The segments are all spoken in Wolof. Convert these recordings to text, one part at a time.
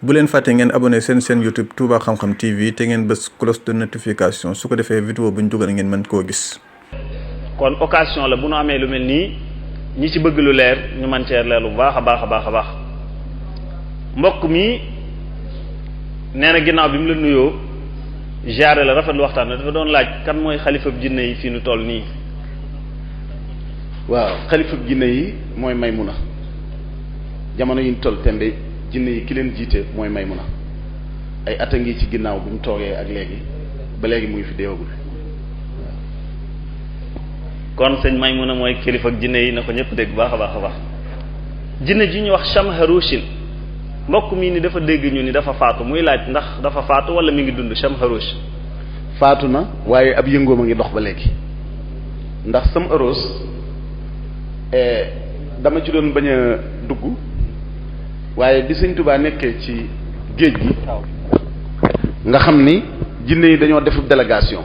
bu leen fàtte ngeen abonné seen chaîne YouTube Touba Xam-Xam TV te ngeen bës cloche de notification su ko defee vidéo bu ñu dugal ngeen mën koo gis. kon occasion la bu nu amee lu mel nii ñi ci bëgg lu leer ñu mën cee leer lu baax a baax mbokk mi nee na ginnaaw bi mu la nuyoo jaare la rafetlu waxtaan dafa doon laaj kan mooy xalifab jinne yi fii nu toll nii. waaw xalifab jinne yi mooy Maymuna jamono yi ñu toll tembe jinne yi ki leen jiite mooy Maymuna ay at a ngi ci ginnaaw bi mu toogee ak léegi ba léegi mu ngi fi deewagul. kon sëñ Maymuna mooy kilifa ak jinne yi na ko ñëpp dégg baax a baax jinne ji ñu wax Shamharushin mbokk mii ni dafa dégg ñu ni dafa faatu muy laaj ndax dafa faatu wala mi ngi dund Shamharush. faatu na waaye ab yëngoom a ngi dox ba léegi ndax Shamharush dama ci doon bañ a dugg waaye bi sëñ Tuubaa nekkee ci géej gi nga xam ni jinne yi dañoo def délégation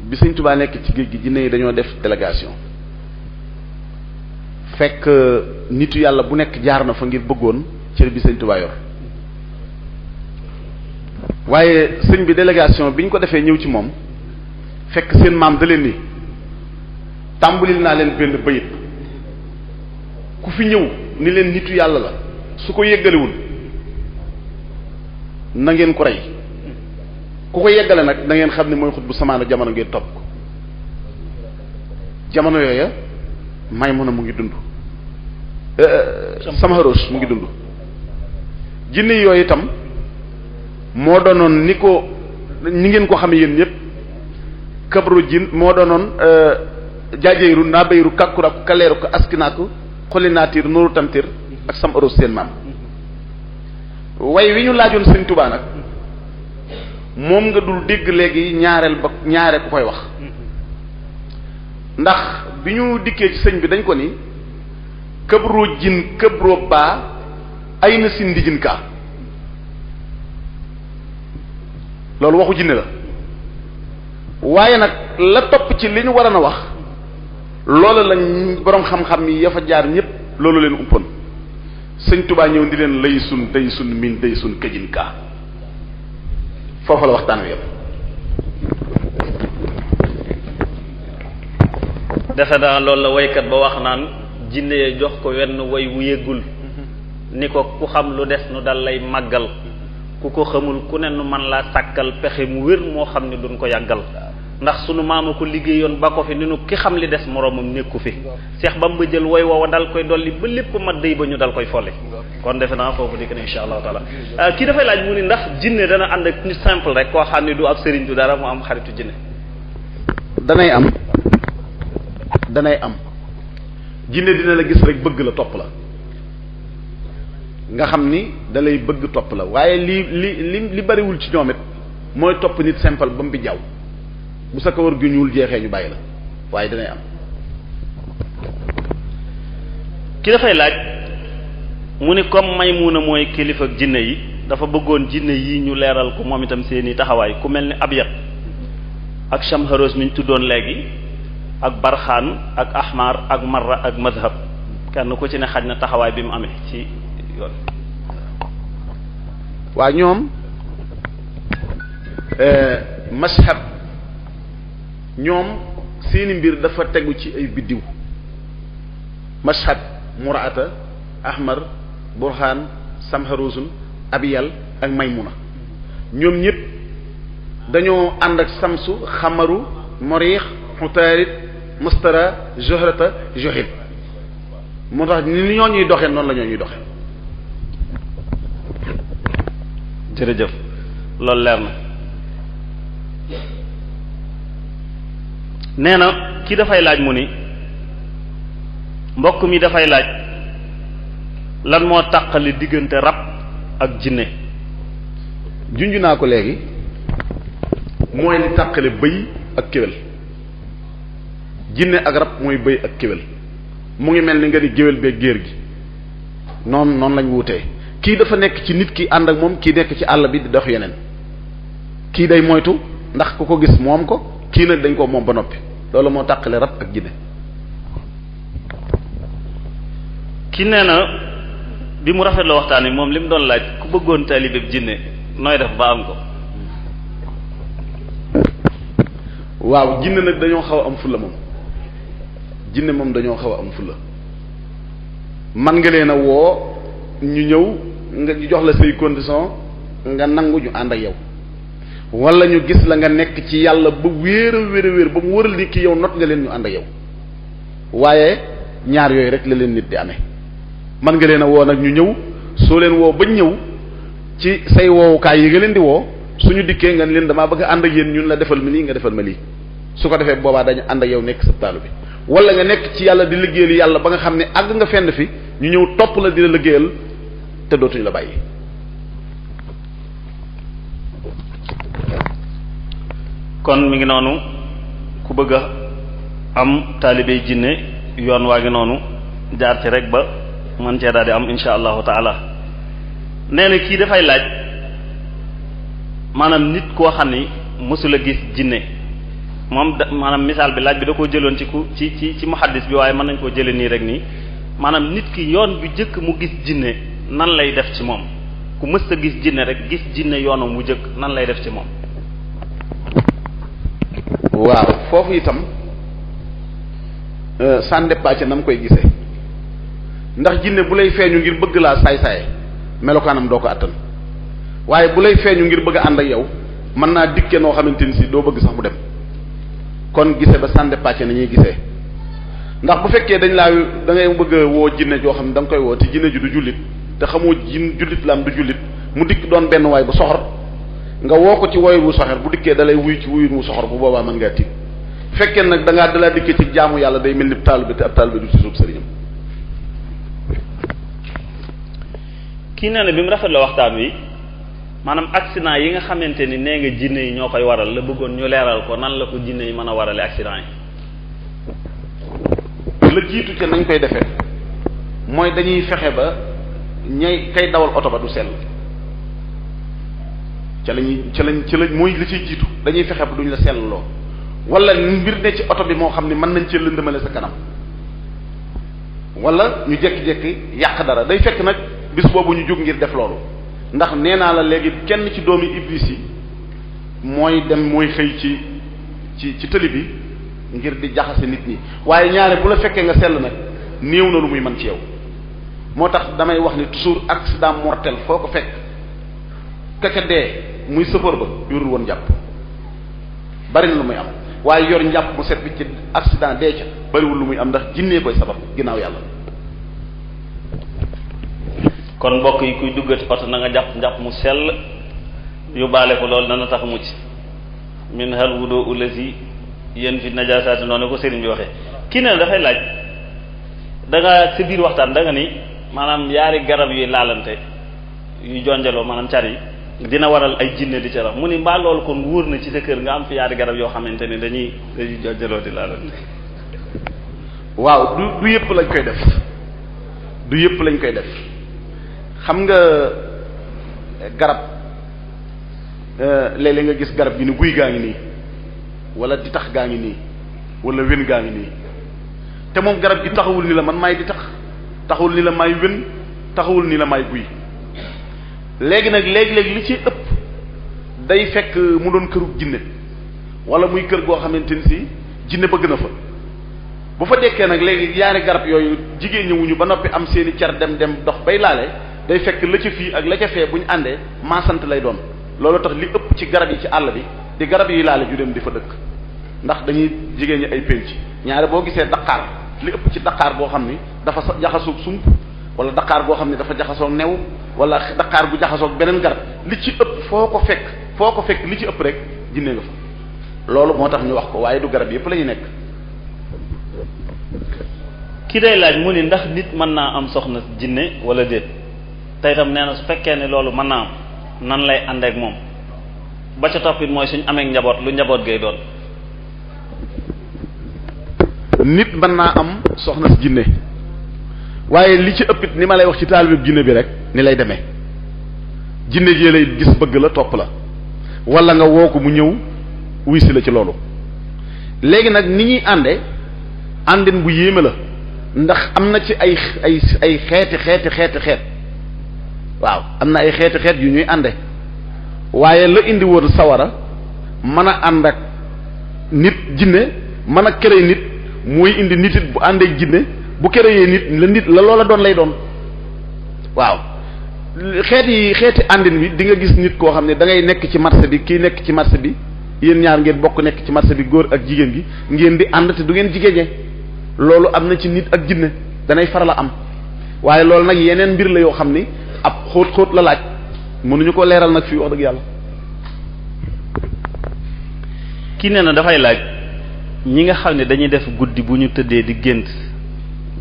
bi sëñ Tuubaa nekk ci géej gi jinne yi dañoo def délégation fekk nitu yàlla bu nekk jaar na fa ngir bëggoon cër bi sëñ Tuubaa yor waaye sëñ bi délégation bi ñu ko defee ñëw ci moom fekk seen maam da leen ni tàmbalil naa leen benn bayit ku fi ñëw ni leen nitu yàlla la su ko yeggalewul na ngeen ko rey ku ko yeggale nag da ngeen xam ne mooy xut bu samaanu jamono ngeen topp ko jamono yooya Maymuna mu ngi dund Shamharush mu ngi dund jinne yooyu itam moo doonoon ni ko ñi ngeen ko xame yéen ñëpp kabru jin moo doonoon jaajeyru naabayru kàkkuraku kaleeru ko askinaaku xolinaatiir nooru tamtir ak Shamharush seen maam way wi ñu laajoon Sëñ Tuubaa nag moom nga dul dégg léegi ñaareel ku koy wax ndax bi ñu dikkee ci sëñ bi dañ ko ni këbroo jin këbroo baa ay na sin dijin kaa loolu waxu jinne la waaye nag la topp ci li ñu war a wax loolu lañ boroom xam-xam yi ya fa jaar ñépp loolu leen uppoon sëñ Tuubaa ñëw di leen lay sun day sun min day sun këjin kaa foofu la waxtaan wi yëpp. defe naa loolu la waykat ba wax naan jinne ya jox ko wenn way wu yëggul ni ko ku xam lu des nu dal lay màggal ku ko xamul ku ne nu man laa sàkkal pexe mu wér moo xam ne duñ ko yàggal ndax sunu maama ko liggéeyoon ba ko fi ni nu ki xam li des moroomam nekku fi Seex Bamba jël way woowa dal koy dolli ba lépp mat day ba ñu dal koy folli kon defe naa foofu dikk na insha allahu taala kii dafay laaj mu ni ndax jinne dana ànd ak nit simple rek koo xam ne du ab sëriñ du dara mu am xaritu jinne. danay am jinne dina la gis rek bëgg la topp la nga xam ni da lay bëgg topp la waaye li bariwul ci ñoom it mooy topp nit simple ba mu bi jaww bu sa kawar gu ñuul jeexee ñu bàyyi la waaye danay am. ki dafay laaj mu ni comme Maymuna mooy kilifa ak jinne yi dafa bëggoon jinne yi ñu leeral ko moom itam seeni taxawaay ku mel ni Abyad ak Shamharush mi ñu tuddoon léegi ak Barxaan ak Ahmar ak Marra ak Madhab kenn ku ci ne xaj na taxawaay bi mu amee ci yoon. waa ñoom mashhab ñoom seeni mbir dafa tegu ci ay biddiw mashhad muraata ahmar burhaan Shamharushun abiyal ak Maymuna ñoom ñëpp dañoo ànd ak samsu xamaru moriix xutaarit mustara johrata johib moo tax ni ñoo ñuy doxee noonu la ñoo ñuy doxee. jërëjëf loolu leer na nee na kii dafay laaj mu ni mbokk mi dafay laaj lan moo tàqali diggante rab ak jinne. junj naa ko léegi mooy li tàqale bëy ak kéwél jinne ak rab mooy bëy ak kéwél mu ngi mel ni nga ni géwél bee géer gi noonu lañ wutee kii dafa nekk ci nit ki ànd ak moom kii nekk ci àll bi di dox yeneen kii day moytu ndax ku ko gis moom ko kii nag dañ ko moom ba noppi loolu moo tàqale rab ak jinne. ki nee na bi mu rafet la waxtaan wi moom li mu doon laaj ku bëggoon taalibeeb jinne nooy def ba am ko. waaw jinne nag dañoo xaw a am fulla moom jinne moom dañoo xaw a am fulla man nga leen a woo ñu ñëw nga jox la say condition nga nangu ñu ànd ak yow wala ñu gis la nga nekk ci yàlla ba wéer a wéer ba mu wëral ni ki yow not nga leen ñu ànd ak yow waaye ñaar yooyu rek la leen nit di amee man nga leen a woo nag ñu ñëw soo leen woo bañ ñëw ci say woowukaay yi nga leen di woo suñu dikkee nga leen damaa bëgg a ànd ak yéen ñun la defal ma lii nga defal ma lii su ko defee boobaa dañu ànd ak yow nekk sa taalu bi wala nga nekk ci yàlla di liggéeyal yàlla ba nga xam ne àgg nga fenn fi ñu ñëw topp la di la liggéeyal te dootuñu la bàyyi. kon mi ngi noonu ku bëgg a am taalibey jinne yoon waa ngi noonu jaar ci rek ba man cee daal di am insha allahu taala. nee na kii dafay laaj maanaam nit koo xam ni mësula gis jinne moom maanaam misaal bi laaj bi da koo jëloon ci muhaddis bi waaye mën nañ koo jële nii rek nii maanaam nit ki yoon bi jëkk mu gis jinne nan lay def ci moom ku mës a gis jinne rek gis jinne yoonam mu jëkk nan lay def ci moom. waaw foofu itam sàndeppaa ca na mu koy gisee ndax jinne bu lay feeñu ngir bëgg laa saay-saay melokaanam doo ko attan waaye bu lay feeñu ngir bëgg a ànd ak yow mën naa dikke noo xamante ni si doo bëgg sax mu dem kon gise ba sàndeppaa ca na ñuy gisee ndax bu fekkee dañ laa da ngay bëgg a woo jinne joo xam ne da nga koy woo te jinne ju du jullit te xamoo jullit la am du jullit mu dikk doon benn waay bu soxor nga woo ko ci woy bu soxor bu dikkee dalay wuyu ci wuyu mu soxor bu boobaa mën ngaa tiit fekkee nag dalaa dikkee ci jaamu yàlla day mel ni taalibe te ab taalibe du ci suuf sëriñam. kii nee na bi mu rafet la waxtaan wi maanaam accident yi nga xamante ni nee nga jinne yi ñoo koy waral la bëggoon ñu leeral ko nan la ko jinne yi mën a warale accident yi. la jiitu ca nañ koy defee mooy dañuy fexe ba kay dawal oto ba du sell ca lañ mooy li ciy jiitu dañuy fexe ba duñ la sellloo wala mbir ne ci oto bi moo xam ne mën nañ cee lëndëmale sa kanam wala ñu jékki-jékki yàq dara day fekk nag bis boobu ñu jóg ngir def loolu ndax nee naa la léegi kenn ci doomi iblis yi mooy xëy ci tëli bi ngir di jaxase nit ñi waaye ñaare bu la fekkee nga sell nag néew na lu muy mën ci yow moo tax damay wax ni toujours accident mortel foo ko fekk kaka dee muy chauffeur ba yorul woon njàpp bari na lu muy am waaye yor njàpp mu set bi ci accident dee ca bariwul lu muy am ndax jinnee koy sabab ginnaaw yàlla. kon mbokk yi kuy duggati oto na nga jàpp njàpp mu sell yóbbaale ko loolu dana tax mucc min hal wudu ulazi yéen fi najaasaati noonu ko sëriñ bi waxee. kii ne dafay laaj da nga sa biir waxtaan da nga ni maanaam yaari garab yuy laalante yu jonjaloo maanaam car yi dina waral ay jinne di ca rax mu ni mbaa loolu kon wóor na ci sa kër nga am fi yaari garab yoo xamante ni dañuy jonjaloo di laalante. waaw du yëpp lañ koy def du yëpp lañ koy def xam nga garab léeg-léeg nga gis garab gi ni guy gaa ngi nii wala di tax gaa ngi nii wala wen gaa ngi nii te moom garab gi taxawul ni la man maay di tax taxawul ni la maay wen taxawul ni la maay guy léegi nag léeg-léeg li ci ëpp day fekk mu doon këru jinne wala muy kër goo xamante ni si jinne bëgg na fa bu fa dekkee nag léegi yaari garab yooyu jigéen ñëwuñu ba noppi am seeni car dem dox bay laale day fekk la ca fii ak la ca fee bu ñu àndee maasant lay doon loolu tax li ëpp ci garab yi ci àll bi di garab yi laale ju dem di fa dëkk ndax dañuy jigéen ñi ay penc ñaare boo gisee daqaar li ëpp ci daqaar boo xam ni dafa jaxasoog sump wala daqaar boo xam ni dafa jaxasoog new wala daqaar gu jaxasoog beneen garab li ci ëpp foo ko fekk li ci ëpp rek jinne nga fa loolu moo tax ñu wax ko waaye du garab yépp la ñu nekk. ki day laaj mu ni ndax nit mën naa am soxna jinne wala déet te itam nee na su fekkee ne loolu mën naa am nan lay ànd ak moom ba ca toppit mooy suñ amee njaboot lu njaboot gay doon. nit mën naa am soxna si jinne waaye li ci ëppit ni ma lay wax ci taalibe jinne bi rek ni lay demee jinne jee lay gis bëgg la topp la wala nga woo ko mu ñëw wuy si la ci loolu léegi nag ni ñuy ànde àndin bu yéeme la ndax am na ci ay xeet waaw am na ay xeeti xeet yu ñuy ànde waaye la indi woon sawara mën a ànd ak nit jinne mën a créer nit mooy indi nit it bu àndeek jinne bu créer nit la loola doon lay doon waaw xeeti àndin bi di nga gis nit koo xam ne da ngay nekk ci marché bi kii nekk ci marché bi yéen ñaar ngeen bokk nekk ci marché bi góor ak jigéen gi ngeen di ànd te du ngeen jigéeñe loolu am na ci nit ak jinne danay faral a am waaye loolu nag yeneen mbir la yoo xam ni ab xóot la laaj mënuñu ko leeral nag fii wax dëgg yàlla. kii nee na dafay laaj ñi nga xam ne dañuy def guddi bu ñu tëddee di gént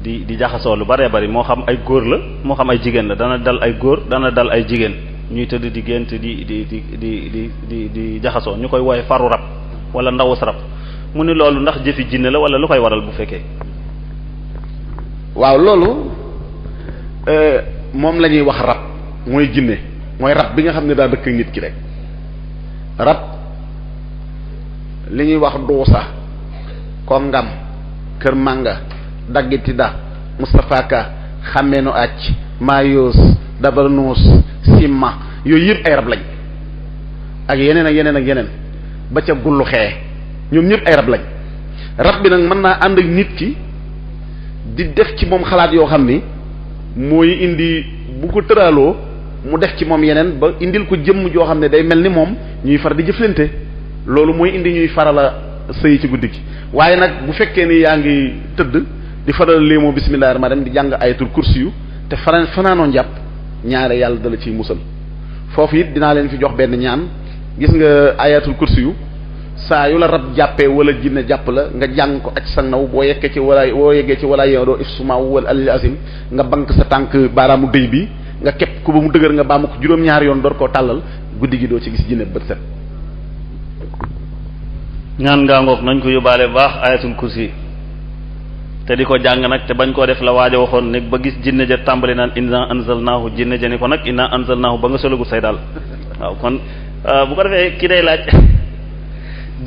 di jaxasoo lu baree bari moo xam ay góor la moo xam ay jigéen la dana dal ay góor dana dal ay jigéen ñuy tëdd di gént di jaxasoo ñu koy wooye faru rab wala ndawus rab mu ni loolu ndax jëfi jinne la wala lu koy waral bu fekkee. waaw loolu moom la ñuy wax rab mooy jinne mooy rab bi nga xam ne daa dëkk nit ki rek rab li ñuy wax duusa kongam kër mànga daggiti da Moustapha Ka xàmmeenu acc maayos dabarnuus simma yooyu yëpp ay rab lañ ak yeneen ak yeneen ak yeneen ba ca gullu xee ñoom ñëpp ay rab lañ rab bi nag mën naa ànd ak nit ki di def ci moom xalaat yoo xam ni mooy indi bu ko tëraloo mu def ci moom yeneen ba indil ko jëmm joo xam ne day mel ni moom ñuy far di jëflante loolu mooy indi ñuy farala sëy ci guddi gi waaye nag bu fekkee ni yaa ngi tëdd di faral léemoo bismillahir rahmanir rahim di jàng ayatul kursi yu te fanaanoo njàpp ñaare yàlla dala ciy musal foofu it dinaa leen fi jox benn ñaan gis nga ayatul kursi yu saa yu la rab jàppee wala jinne jàpp la nga jàng ko ak sa naw boo yeggee ci wala yodoo ifsuma wal alil azim nga bank sa tànk baaraamu dëy bi nga képp ko ba mu dëgër nga baamu ko juróom-ñaari yoon door koo tàllal guddi gi doo ci gis jinne bët set. ñaan ngaa ngoog nañ ko yóbbaale bu baax ayatul kursi te di ko jàng nag te bañ koo def la waaja waxoon ne ba gis jinne ja tàmbali naan inna anzalnaahu jinne ja ni ko nag inna anzalnaahu ba nga solagu say daal waaw kon bu ko defee kii day laaj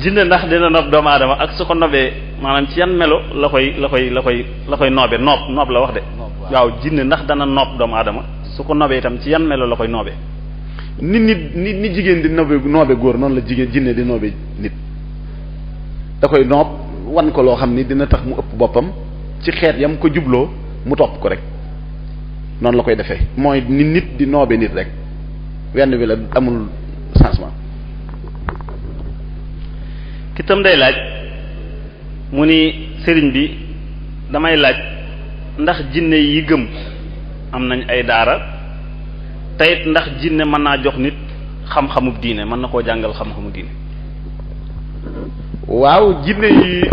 jinne ndax dina nopp doomu aadama ak su ko nobee maanaam ci yan melo la koy noobe noob la wax de waaw jinne ndax dana nopp doomu aadama su ko nobee itam ci yan melo la koy noobe ni jigéen di noobe góor noonu la jigéen jinne di noobe nit da koy noob wan ko loo xam ni dina tax mu ëpp boppam ci xeet yam ko jubloo mu topp ko rek noonu la koy defee mooy ni nit di noobe nit rek wenn wi la amul changement. ki tam day laaj mu ni sëriñ bi damay laaj ndax jinne yi gëm am nañ ay daara teyit ndax jinne mën naa jox nit xam-xamub diine mën na koo jàngal xam-xamu diine. waaw jinne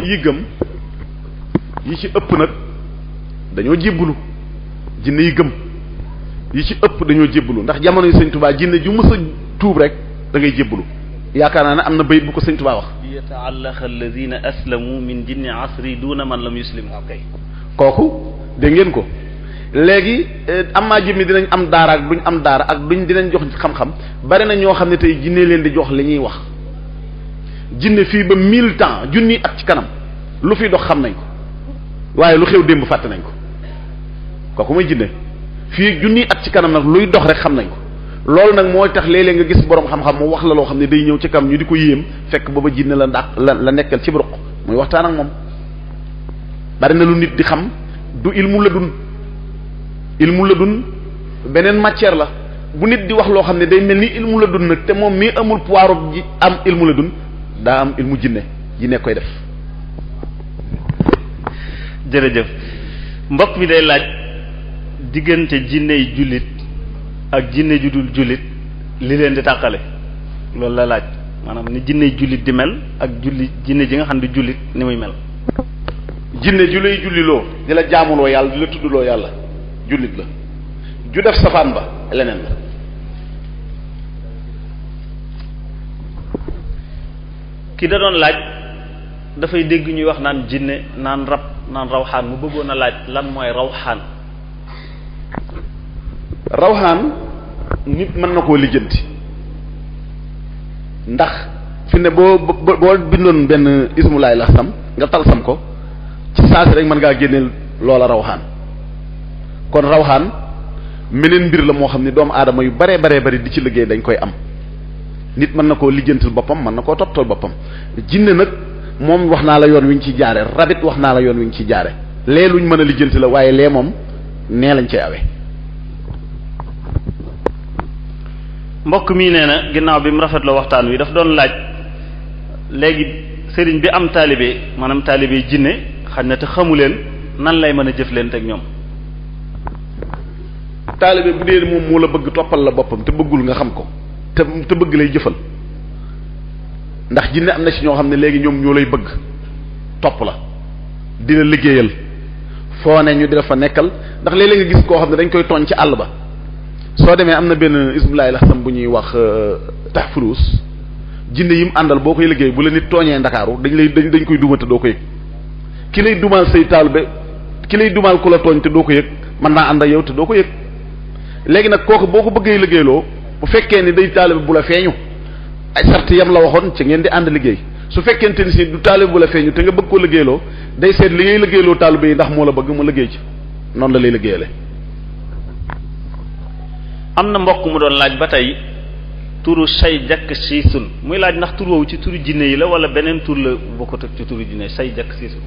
yi gëm yi ci ëpp nag dañoo jébbulu jinne yi gëm yi ci ëpp dañoo jébbulu ndax jamono yi sëñ Tuubaa jinne ju mës a tuub rek da ngay jébbulu yaakaar naa ne am na bayit bu ko sëñ Tuubaa wax yata'allaqa alladhina aslamu min jinni asri duna man lam yuslim okay kooku dégg ngeen ko léegi amaa jëmmi dinañ am daara ak duñ am daara ak duñ dinañ jox xam-xam bari na ñoo xam ne tey jinne leen di jox li ñuy wax jinne fii ba 1000 ans junni at ci kanam lu fiy dox xam nañ ko waaye lu xew démb fàtte nañ ko kooku mooy jinne fii junni at ci kanam nag luy dox rek xam nañ ko loolu nag mooy tax léeg-léeg nga gis borom xam-xam mu wax la loo xam ne day ñëw ci kam ñu di ko yéem fekk booba jinne la ndax la nekkal ci ruq muy waxtaan ak moom bari na lu nit di xam du ilmu la dun beneen matière la bu nit di wax loo xam ne day mel ni ilmu la dun nag te moom mii amul pouvoir ji am ilmu la dun daa am ilmu jinne koy def. jërëjëf mbokk mi day laaj diggante jinne yi jullit ak jinne ju dul jullit li leen di tàqale loolu la laaj maanaam ni jinne yi jullit di mel ak jinne ji nga xam ne jullit ni muy mel. jinne ju lay julliloo di la jaamuloo yàlla di la tuddloo yàlla jullit la ju def safaan ba leneen la. ki da doon laaj dafay dégg ñuy wax naan jinne naan rab naan rawxaan mu bëggoon a laaj lan mooy rawxaan. rawxaan nit mën na koo lijjanti ndax fi ne boo bindoon benn ismulaay la sam nga talsam ko ci saasi rek mën ngaa génneel loola rawxaan kon rawxaan meneen mbir la moo xam ne doomu aadama yu baree bari di ci liggéey dañ koy am nit mën na koo lijjantil boppam mën na koo toppatoo boppam. jinne nag moom wax naa la yoon wi ñu ciy jaare rabit wax naa la yoon wi ñu ciy jaare lee luñ mën a lijjanti la waaye lee moom nee lañ cay awee. mbokk mii nee na ginnaaw bi mu rafetloo waxtaan wi daf doon laaj léegi sëriñ bi am taalibe maanaam taalibe jinne xaj na te xamu leen nan lay mën a jëflante ak ñoom. taalibe bu dee moom moo la bëgg toppal la boppam te bëggul nga xam ko te bëgg lay jëfal ndax jinne am na ci ñoo xam ne léegi ñoom ñoo lay bëgg topp la di la liggéeyal foo ne ñu di la fa nekkal ndax léeg-léeg nga gis koo xam ne dañ koy tooñ ci àll ba soo demee am na benn ismulaay la xam bu ñuy wax tahfurus jinne yi mu àndal boo koy liggéey bu la nit tooñee ndakaaru dañ koy duma te doo ko yëg ki lay dumaal say taalibe ki lay dumaal ku la tooñ te doo ko yëg mën naa ànd ak yow te doo ko yëg léegi nag kooku boo ko bëggee liggéeyloo bu fekkee ni day taalibe bu la feeñu ay sart yam la waxoon ci ngeen di ànd liggéey su fekkente ni si du taalibe bu la feeñu te nga bëgg koo liggéeyloo day seet li ngay liggéeyloo taalibe yi ndax moo la bëgg mu liggéey ci noonu la lay liggéeyale. am na mbokk mu doon laaj ba tey turu say jakk siisun muy laaj ndax tur woowu ci turu jinne yi la wala beneen tur la bokkut ak ci turu jinne say jakk siisun.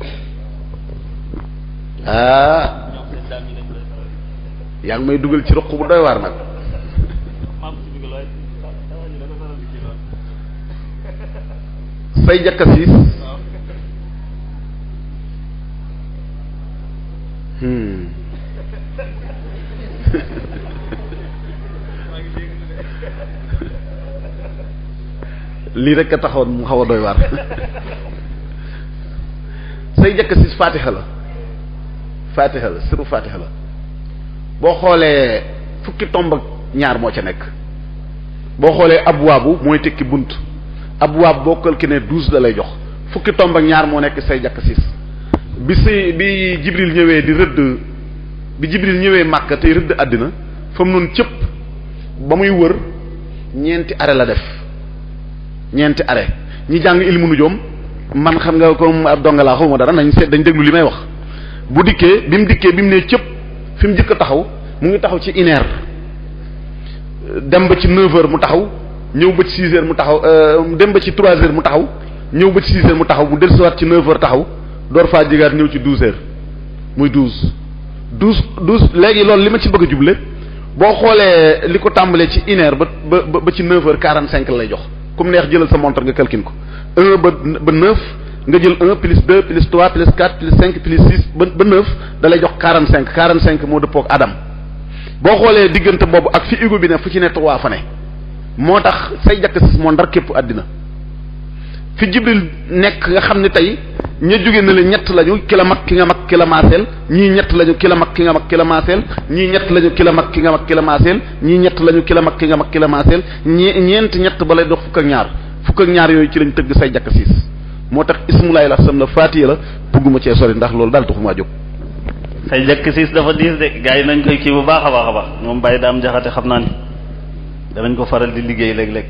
yaa ngi may dugal ci roq bu doy waar nag. say jakk siis lii rek a taxawoon mu xaw a doy waar say jakk siis faatixa la siru faatixa la boo xoolee fukki tomb ak ñaar moo ca nekk boo xoolee abwaabu mooy tekki bunt abwaab boo calculé 12 la lay jox fukki tomb ak ñaar moo nekk say jakk siis bi Jibril ñëwee di rëdd bi Jibril ñëwee Màkka tey rëdd àddina fa mu noonu cëpp ba muy wër ñeenti arrêt la def ñeenti arrêt ñi jàng ilmu nujoom man xam nga comme ab donga laa xawma dara nañ seet dañ déglu li may wax bu dikkee bi mu nee cëpp fi mu njëkk a taxaw mu ngi taxaw ci 1 heure dem ba ci 9 heures mu taxaw ñëw ba ci 6 heures mu taxaw dem ba ci 3 heures mu taxaw ñëw ba ci 6 heures mu taxaw mu dellusiwaat ci 9 heures taxaw door faa jigaat ñëw ci 12 heures muy 12 léegi loolu li ma ci bëgg a juble boo xoolee li ko tàmbalee ci 1 heure ba ci 9 heures 45 la lay jox comme neex jëlal sa montre nga calcule ko 1 ba 9 nga jël 1 plus 2 plus 3 plus 4 plus 5 plus 6 ba 9 da lay jox 45 moo dëppoo ak Adam boo xoolee diggante boobu ak fi ego bi ne fu ci ne 3 fa ne moo tax say jakk sis moo ndar képp àddina fi Jibril nekk nga xam ne tey ña jóge na la ñett lañu ki la mag ki nga mag ki la maaseel ñii ñett lañu ki la mag ki nga mag ki la maaseel ñii ñett lañu ki la mag ki nga mag ki la maaseel ñii ñett lañu ki la mag ki nga mag ki la maaseel ñett ba lay dox fukk ak ñaar yooyu ci lañ tëgg say jakk siis moo tax ismulaay la sam la faatiya la bugguma cee sori ndax loolu daal taxumaa jóg. say jakk siis dafa diis de gars yi nañ koy kii bu baax a baax a baax moom bàyyi daam jaxate xam naa ni danañ ko faral di liggéey léeg-léeg.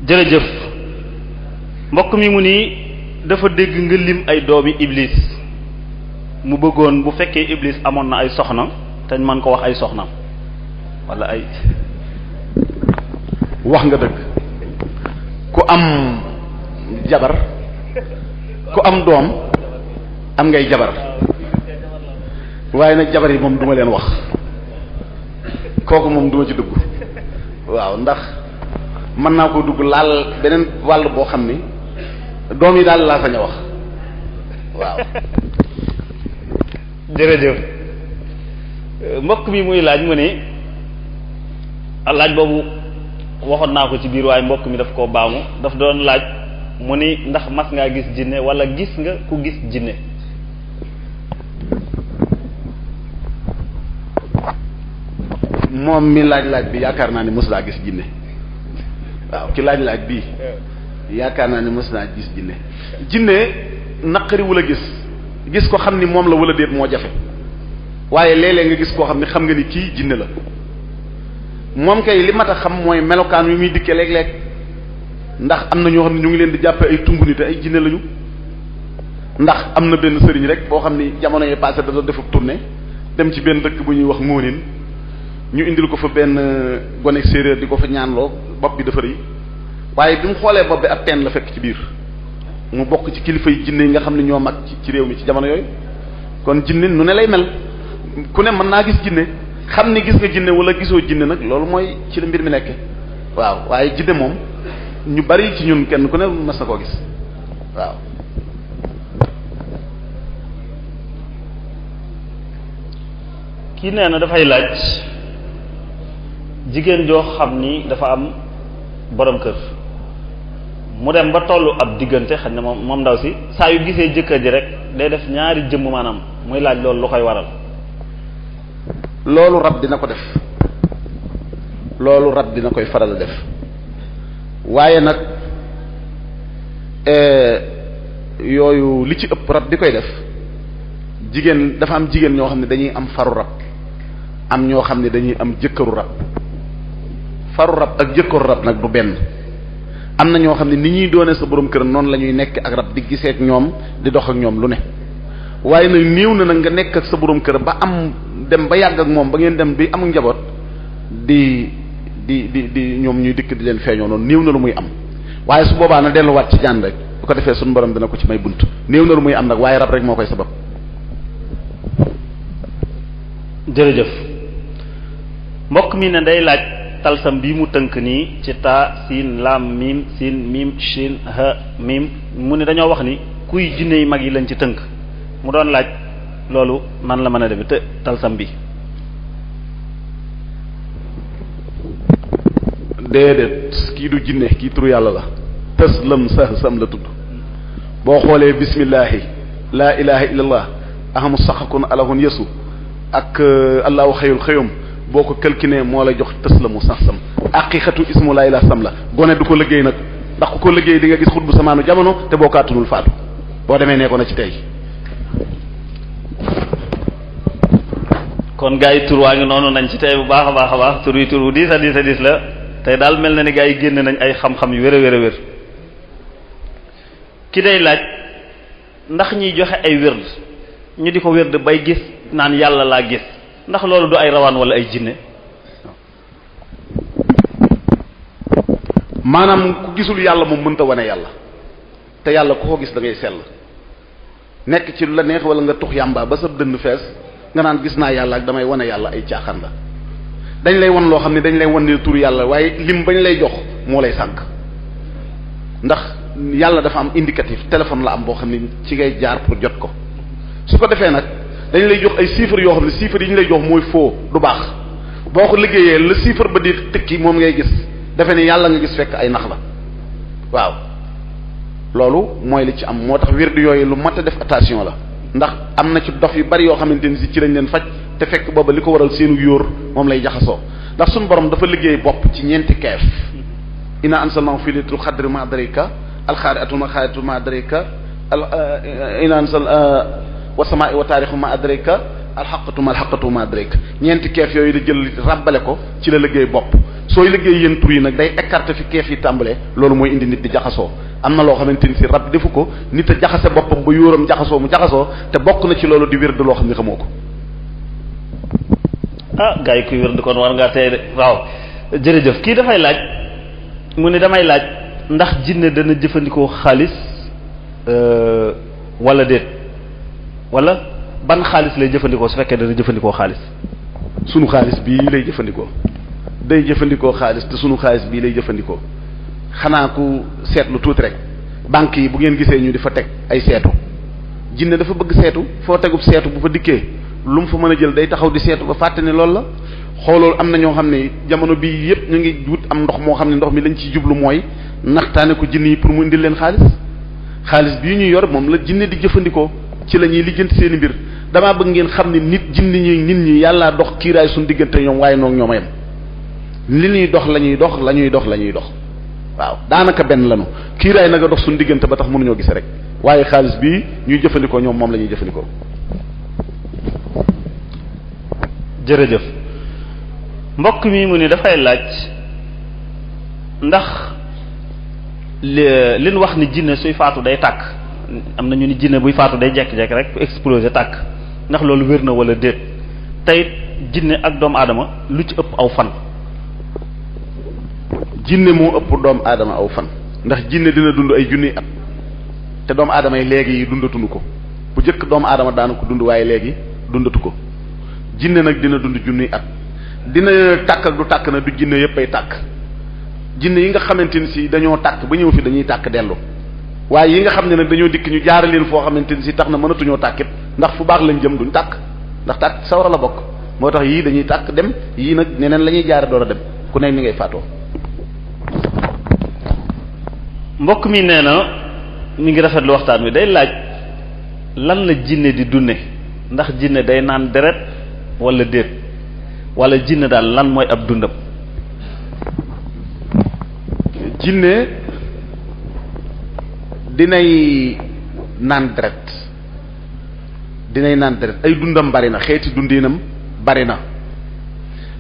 jërëjëf mbokk mi mu nii dafa dégg nga lim ay doomi iblis mu bëggoon bu fekkee iblis amoon na ay soxna te man ko wax ay soxna wala ay. wax nga dëgg ku am jabar ku am doom am ngay jabar waaye nag jabar yi moom duma leen wax kooku moom duma ci dugg waaw ndax mën naa ko dugg laal beneen wàll boo xam ni doom yi daal laa sañ a wax waaw. jërëjëf mbokk mi muy laaj mu ne laaj boobu waxoon naa ko ci biir waaye mbokk mi daf koo baamu daf doon laaj mu ni ndax mas ngaa gis jinne wala gis nga ku gis jinne. moom mi laaj bi yaakaar naa ni mës laa gis jinne waaw ki laaj bii yaakaar naa ni mës naa gis jinne naqari wala gis ko xam ni moom la wala déet moo jafe waaye léeg-léeg nga gis koo xam ni xam nga ni kii jinne la moom kay li mat a xam mooy melokaan wi muy dikkee léeg-léeg ndax am na ñoo xam ne ñu ngi leen di jàppe ay tungu ni te ay jinne lañu ndax am na benn sëriñ rek boo xam ni jamono yi passé da doon defub tournée dem ci benn dëkk bu ñuy wax ngóonin ñu indil ko fa benn gone séeréer di ko fa ñaanloo bopp bi dafa rëy waaye bi mu xoolee bopp bi ab teen la fekk ci biir mu bokk ci kilifa yi jinne yi nga xam ne ñoo mag ci réew mi ci jamono yooyu kon jinne nu ne lay mel ku ne mën naa gis jinne xam ni gis nga jinne wala gisoo jinne nag loolu mooy ci la mbir mi nekk waaw waaye jinne moom ñu bari ci ñun kenn ku ne mas na koo gis waaw. kii nee na dafay laaj jigéen joo xam ni dafa am borom kër mu dem ba tollu ab diggante xëy na moom ndaw si saa yu gisee jëkkër ji rek day def ñaari jëmm maanaam muy laaj loolu lu koy waral. loolu rab dina ko def loolu rab dina koy faral def waaye nag yooyu li ci ëpp rab di koy def jigéen dafa am jigéen ñoo xam ne dañuy am faru rab am ñoo xam ne dañuy am jëkkëru rab faru rab ak jëkkëru rab nag du benn. am na ñoo xam ne ni ñuy doone sa borom kër noonu la ñuy nekk ak rab di gisee ak ñoom di dox ak ñoom lu ne waaye nag néew na nag nga nekk ak sa borom kër ba am dem ba yàgg ak moom ba ngeen dem bi amul njaboot di ñoom ñuy dikk di leen feeñoo noonu néew na lu muy am waaye su boobaa na delluwaat ci jaan rek bu ko defee suñu borom dina ko ci may bunt néew na lu muy am nag waaye rab rek moo koy sabab. jërëjëf mbokk mi ne day laaj talsam bii mu tënk nii ci taa siin laam miim siin miim shin ha miim mu ne dañoo wax ni kuy jinne yi mag yi lañ ci tënk mu doon laaj loolu nan la mën a def te talsam bi. déedéet kii du jinne kii turu yàlla la taslam sahsam la tudd boo xoolee bismillahi laa ilaha illallah ahamu saxakun alahun yesu ak allahu xayul xëyum boo ko kalkinee moo la jox taslamu sahsam aqiqatu ismu laa ilaha sam la gone du ko liggéey nag ndax ku ko liggéey di nga gis xutbu samaanu jamono te boo kaatunul faatu boo demee nee ko na ci tey. kon gaa yi tur waa ngi noonu nañ ci tey bu baax a baax a baax tur yi tur wu diis a diis la tey daal mel na ni gaa yi génne nañ ay xam-xam yu wér a wér ki day laaj ndax ñiy joxe ay wérd ñu di ko wérd bay gis naan yàlla laa gis ndax loolu du ay rawaan wala ay jinne. maanaam ku gisul yàlla moom mënta wane yàlla te yàlla ku ko gis da ngay sell nekk ci lu la neex wala nga tux yàmbaa ba sa dënn fees nga naan gis naa yàlla ak damay wane yàlla ay caaxaan la dañ lay wan loo xam ne dañ lay wan ne tur yàlla waaye lim bañ lay jox moo lay sànq ndax yàlla dafa am indicatif téléphone la am boo xam ne ci ngay jaar pour jot ko su ko defee nag dañ lay jox ay chiffres yoo xam ne chiffres yi ñu lay jox mooy faux du baax boo ko liggéeyee le chiffre ba di tëkki moom ngay gis defe ni yàlla nga gis fekk ay nax la waaw loolu mooy li ci am moo tax wird yooyu lu mat a def attention la ndax am na ci dof yu bari yoo xamante ni si ci lañ leen faj te fekk booba li ko waral seenu yóor moom lay jaxasoo ndax suñu borom dafa liggéey bopp ci ñeenti keef ina ansalnahu fi laylatul qadri ma adraka alxaari'atu ma xaari'atu ma adraka ina ansal wa samaa'i wa taarixu ma adraka alxaqatu ma alxaqatu ma adraka ñeenti keef yooyu la jël ràbbale ko ci la liggéey bopp sooy liggéey yéen tur yi nag day écarter fi keef yi tàmbalee loolu mooy indi nit di jaxasoo am na loo xamante ni si rab defu ko nit a jaxase boppam ba yóoram jaxasoo mu jaxasoo te bokk na ci loolu di wér de loo xam ne xamoo ko. ah gars yi kuy wér di kon war ngaa tey de waaw jërëjëf kii dafay laaj mu ne damay laaj ndax jinne dana jëfandikoo xaalis wala déet wala ban xaalis lay jëfandikoo su fekkee dana jëfandikoo xaalis. sunu xaalis bii lay jëfandikoo day jëfandikoo xaalis te sunu xaalis bii lay jëfandikoo xanaa ku seetlu tuuti rek banque yi bu ngeen gisee ñu di fa teg ay seetu jinne dafa bëgg seetu foo tegub seetu bu fa dikkee lu mu fa mën a jël day taxaw di seetu ba fàtte ne loolu la xooloolu am na ñoo xam ne jamono bii yépp ñu ngi wut am ndox moo xam ne ndox mi lañ ciy jublu mooy naxtaane ko jinne yi pour mu indil leen xaalis bii ñuy yor moom la jinne di jëfandikoo ci la ñuy lijjanti seen i mbir damaa bëgg ngeen xam ne nit jinne ñi nit ñi yàllaa dox kiiraay suñu diggante ñoom waaye noog ñoom a yem li ñuy dox la ñuy dox la ñuy dox la ñuy dox waaw daanaka benn lanu kiiraay nag a dox suñu diggante ba tax mënuñoo gise rek waaye xaalis bii ñuy jëfandikoo ñoom moom la ñuy jëfandikoo. jërëjëf mbokk mi mu ni dafay laaj ndax li ñu wax ni jinne suy faatu day tàkk am na ñu ni jinne buy faatu day jekk-jekk rek exploser tàkk ndax loolu wér na wala déet tey jinne ak doomu aadama lu ci ëpp aw fan. jinne moo ëpp doomu aadama aw fan ndax jinne dina dund ay junniy at te doomu aadama yi léegi dundatunu ko bu njëkk doomu aadama daana ko dund waaye léegi dundatu ko jinne nag dina dund junniy at dina tàkk ak du tàkk na du jinne yépp ay tàkk jinne yi nga xamante ni si dañoo tàkk ba ñëw fi dañuy tàkk dellu waaye yi nga xam ne nag dañoo dikk ñu jaare leen foo xamante ni si tax na mënatuñoo tàkkit ndax fu baax lañ jëm duñ tàkk ndax tàkk sawara la bokk moo tax yii dañuy tàkk dem yii nag neneen la ñuy jaare door a dem ku nekk ni ngay faatoo. mbokk mi nee na mi ngi rafetlu waxtaan wi day laaj lan la jinne di dunde ndax jinne day naan deret wala déet wala jinne daal lan mooy ab dundam. jinne dinay naan deret ay dundam bari na xeeti dundinam bari na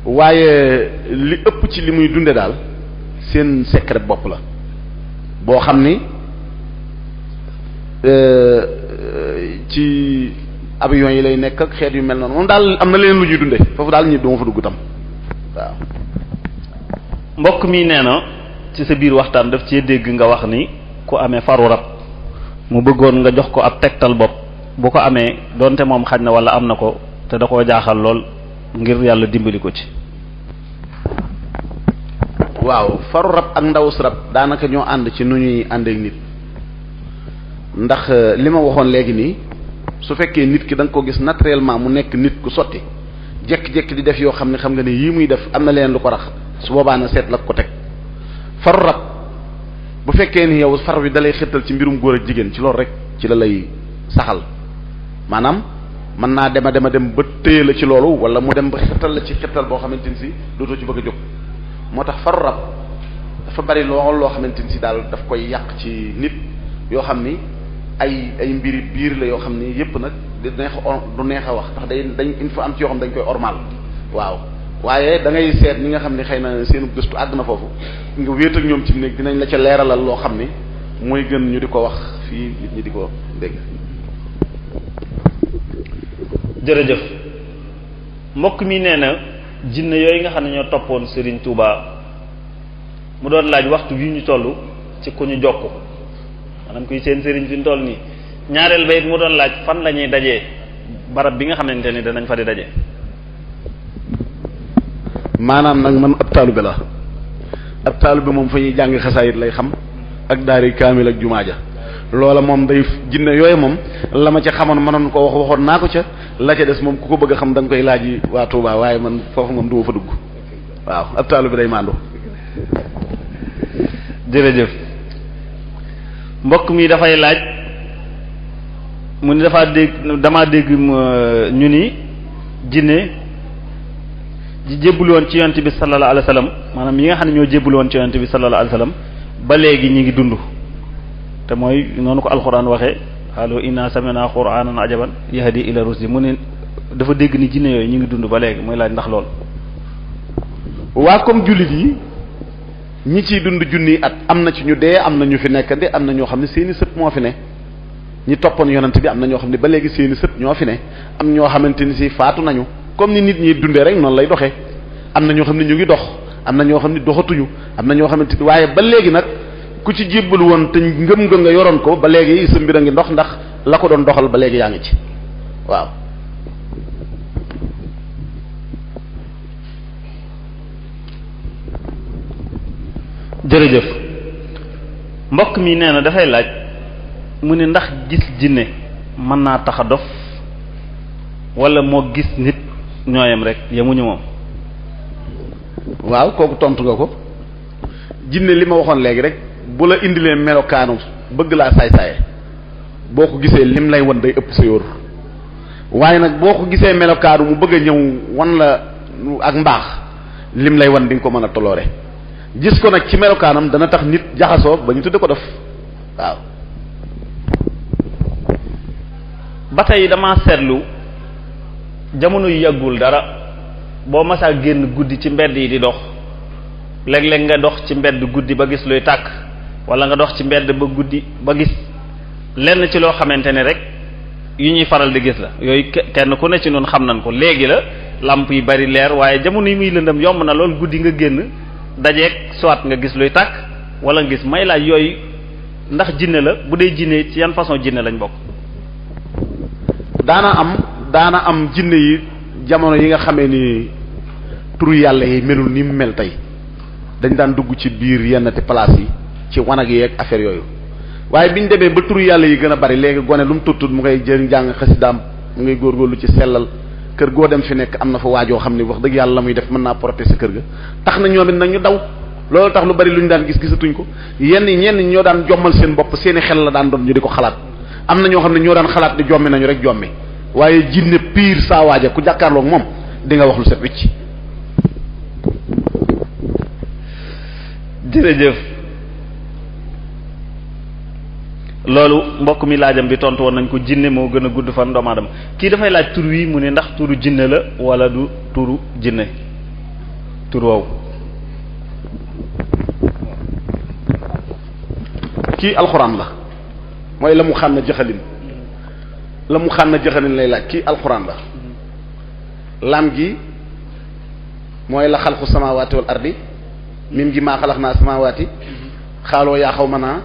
waaye li ëpp ci li muy dunde daal seen secret bopp la boo xam ni ci avion yi lay nekk ak xeet yu mel noonu moom daal am na leen lu ñuy dunde foofu daal ñi duma fa dugg tam waaw. mbokk mi nee na ci sa biir waxtaan daf cee dégg nga wax ni ku amee faru rab mu bëggoon nga jox ko ab tegtal bopp bu ko amee donte moom xaj na wala am na ko te da koo jaaxal lool ngir yàlla dimbali ko ci. waaw faru rab ak ndawus rab daanaka ñoo ànd ci nu ñuy ànd ak nit ndax li ma waxoon léegi nii su fekkee nit ki da nga ko gis naturellement mu nekk nit ku sotti jekki-jekki di def yoo xam ne xam nga ne yii muy def am na leen lu ko rax su boobaa na seet la ko teg faru rab bu fekkee ni yow far wi dalay xirtal ci mbirum góor ak jigéen ci loolu rek ci la lay saxal maanaam mën naa dem ba téye la ci loolu wala mu dem ba xirtal la ci xirtal boo xamante ni si dootoo ci bëgg a jóg moo tax faru rab dafa bari loo xamante ni si daal daf koy yàq ci nit yoo xam ni ay mbiri biir la yoo xam ni yépp nag du neex a wax ndax dañ il faut am ci yoo xam dañ koy ormal waaw waaye da ngay seet ñi nga xam ne xëy na seen gëstu àgg na foofu nga wéet ak ñoom ci néeg dinañ la ca leeralal loo xam ni mooy gën ñu di ko wax fii nit ñi di ko dégg. jërëjëf mbokk mi nee na jinne yooyu nga xam ne ñoo toppoon Serigne Touba mu doon laaj waxtu wi ñu toll ci ku ñu jokk maanaam kuy seen Serigne fi ñu toll nii ñaareel ba it mu doon laaj fan la ñuy dajee barab bi nga xamante ni danañ fa di daje. maanaam nag man ab taalube la ab taalube moom fa ñuy jàng xasaayit lay xam ak daari kaamil ak jumaa ja loola moom day jinne yooyu moom la ma ca xamoon mënoon ko waxoon naa ko ca la ca des moom ku ko bëgg a xam da nga koy laaji waa Touba waaye man foofu moom du ma fa dugg waaw ab taalube day maandu. jërëjëf mbokk mi dafay laaj mu ni damaa dégg ñu ni jinne ji jébbul woon ci yonent bi sallallahu alayhi wa sallam maanaam yi nga xam ne ñoo jébbul woon ci yonent bi sallallahu alayhi wa sallam ba léegi ñi ngi dund te mooy noonu ko alxuraan waxee xaalu inna sami'na qur'anan ajaban yahdi ila rusdi mu ne dafa dégg ni jinne yooyu ñu ngi dund ba léegi mooy laaj ndax lool. waa comme jullit yi ñi ciy dund junni at am na ci ñu dee am na ñu fi nekk de am na ñoo xam ne seeni sët moo fi ne ñi toppoon yonent bi am na ñoo xam ne ba léegi seeni sët ñoo fi ne am ñoo xamante ni si faatu nañu comme ni nit ñi dundee rek noonu lay doxee am na ñoo xam ne ñu ngi dox am na ñoo xam ne doxatuñu am na ñoo xamante ni waaye ba léegi nag ku ci jébbal woon te ngëm-ngëm nga yoroon ko ba léegi sa mbir a ngi dox ndax la ko doon doxal ba léegi yaa ngi ci waaw. jërëjëf mbokk mi nee na dafay laaj mu ne ndax gis jinne mën naa tax a dof wala moo gis nit ñooyam rek yemuñu moom. waaw kooku tontu nga ko jinne li ma waxoon léegi rek bu la indilee melokaanu bëgg laa saay-saaye boo ko gisee lim lay wan day ëpp sa yóor waaye nag boo ko gisee melokaanu mu bëgg a ñëw wan la ak mbaax lim lay wan di nga ko mën a toloore gis ko nag ci melokaanam dana tax nit jaxasoo ba ñu tudde ko def waaw. ba tey dama seetlu jamono yu yàggul dara boo masaa génn guddi ci mbedd yi di dox léeg-léeg nga dox ci mbedd guddi ba gis luy tàkk wala nga dox ci mbedd ba guddi ba gis lenn ci loo xamante ne rek yu ñuy faral di gis la yooyu kenn ku ne ci noonu xam nañ ko léegi la làmp yi bari leer waaye jamono yi muy lëndëm yomb na lool guddi nga génn dajeeg soit nga gis luy tàkk wala nga gis may laaj yooyu ndax jinne la bu dee jinne ci yan façon jinne lañ bokk. daana am jinne yi jamono yi nga xamee ni turu yàlla yi melul ni mu mel tey dañ daan dugg ci biir yenn te place yi ci wanag yi ak affaire yooyu waaye biñ demee ba turu yàlla yi gën a bari léegi gone lu mu tuttut mu ngay jëriñ jàng xasidaam mu ngay góorgóorlu ci sellal kër goo dem fi nekk am na fa waajoo xam ni wax dëgg yàlla la muy def mën naa protéger kër ga tax na ñoom it nag ñu daw loolu tax lu bari lu ñu daan gis gisatuñ ko ñenn ñoo daan jommal seen bopp seeni xel la daan doon ñu di ko xalaat am na ñoo xam ne ñoo daan xalaat di jommi nañu rek jommi waaye jinne pire saa waaja ku jàkkaarloog moom di nga wax lu set wicc. jërëjëf loolu mbokk mi laajam bi tontu woon nañ ko jinne moo gën a gudd fan doomu aadama kii dafay laaj tur wi mu ne ndax turu jinne la wala du turu jinne tur woowu. kii alxuraan la mooy la mu xànn jaxalin lay laaj kii alxuraan la lam gi mooy la xalqu samawati wal ardi mim gi maa xalax naa samawati xaaloo yaa xaw ma naa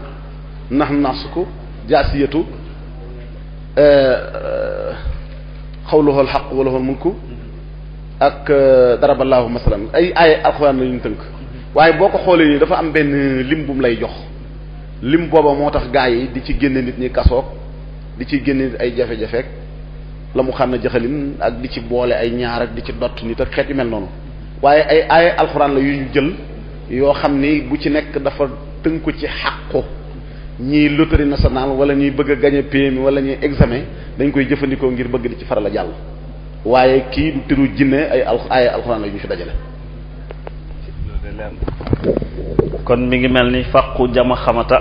nax nasuku jaasiyatu xawluhul xaq walahul mulku ak daraballahu masalan ay alxuraan la ñu tënk waaye boo ko xoolee nii dafa am benn lim bu mu lay jox lim booba moo tax gaa yi di ci génne nit ñi kasoog di ci génne nit ay jafe-jafeek la mu xam ne jaxalin ak di ci boole ay ñaar ak di ci dott nit ak xeet yu mel noonu waaye ay alxuraan la yu ñu jël yoo xam ni bu ci nekk dafa tënku ci xàqu ñii loterie nationale wala ñuy bëgg a gagner PMI wala ñuy examen dañ koy jëfandikoo ngir bëgg di ci faral a jàll waaye kii du tëru jinne ay alxuraan la yu ñu fi dajale. kon mi ngi mel ni fàqu jama xamata